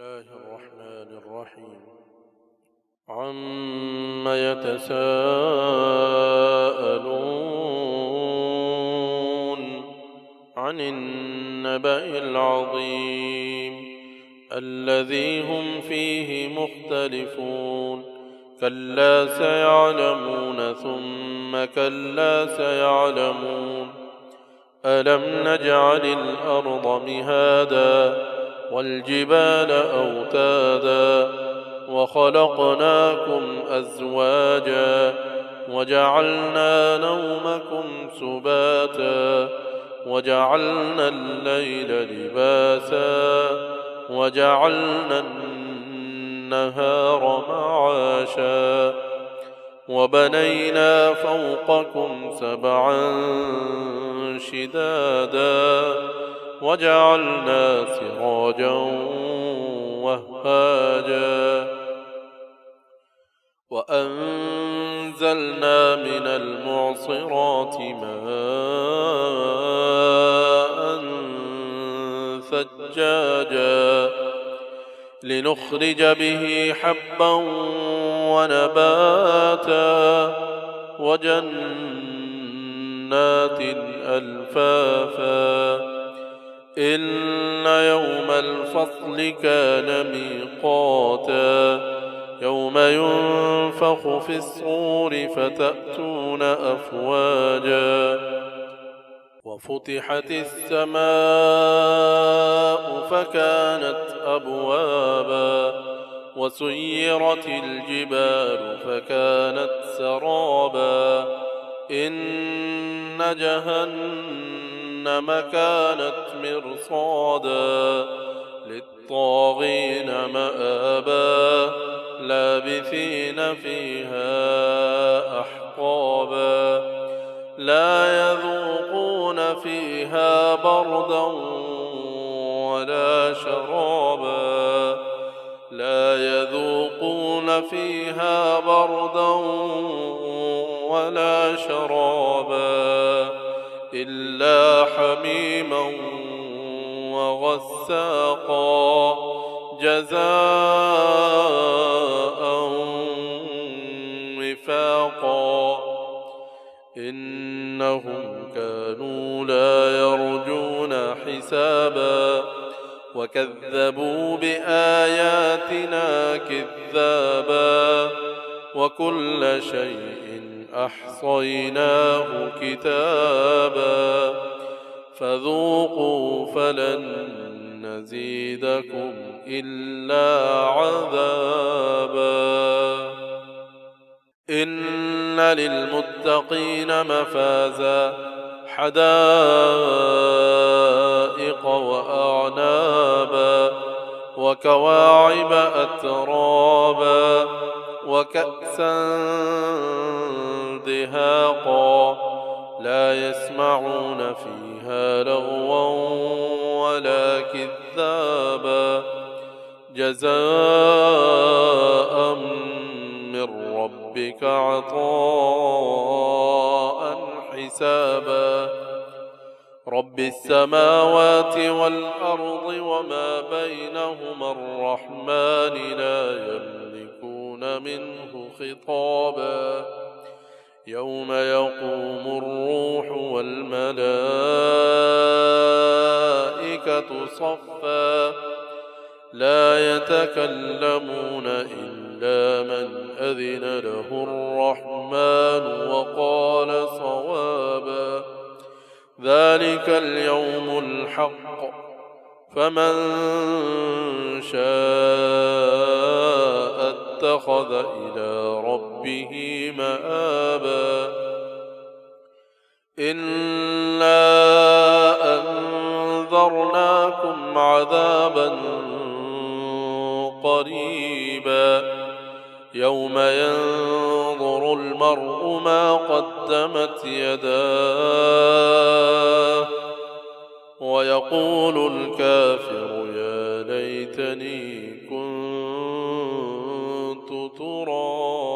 الله الرحمن الرحيم. عم يتساءلون عن النبأ العظيم الذي هم فيه مختلفون. كلا سيعلمون ثم كلا سيعلمون. ألم نجعل الأرض مهادا والجبال أوتادا وخلقناكم أزواجا وجعلنا نومكم سباتا وجعلنا الليل لباسا وجعلنا النهار معاشا وبنينا فوقكم سبعا شدادا وجعلنا سراجا وهاجا وأنزلنا من المعصرات ماء ثجاجا لنخرج به حبا ونباتا وجنات ألفافا إن يوم الفصل كان ميقاتا يوم ينفخ في الصور فتأتون أفواجا وفتحت السماء فكانت أبوابا وسيرت الجبال فكانت سرابا إن جهنم كانت مرصادا للطاغين مآبا لابثين فيها أحقابا لا يذوقون فيها بردا ولا شرابا لا يذوقون فيها بردا ولا شرابا إلا حميما وغساقا جزاء وفاقا إنهم كانوا لا يرجون حسابا وكذبوا بآياتنا كذابا وكل شيء أحصيناه كتابا فذوقوا فلن نزيدكم إلا عذابا إن للمتقين مفازا حدائق وأعنابا وكواعب أترابا وكأسا دهاقا لا يسمعون فيها لغوا ولا كذابا جزاء من ربك عطاء حسابا رب السماوات والأرض وما بينهما الرحمن لا يملكون منه خطابا يوم يقوم الروح والملائكة صفا لا يتكلمون إلا من أذن له الرحمن وقال صوابا ذلك اليوم الحق فمن شاء اتخذ إلى ربه مآبا إنا أنذرناكم عذابا قريبا يوم ينظر المرء ما قدمت يداه ويقول الكافر يا ليتني كنت ترابا.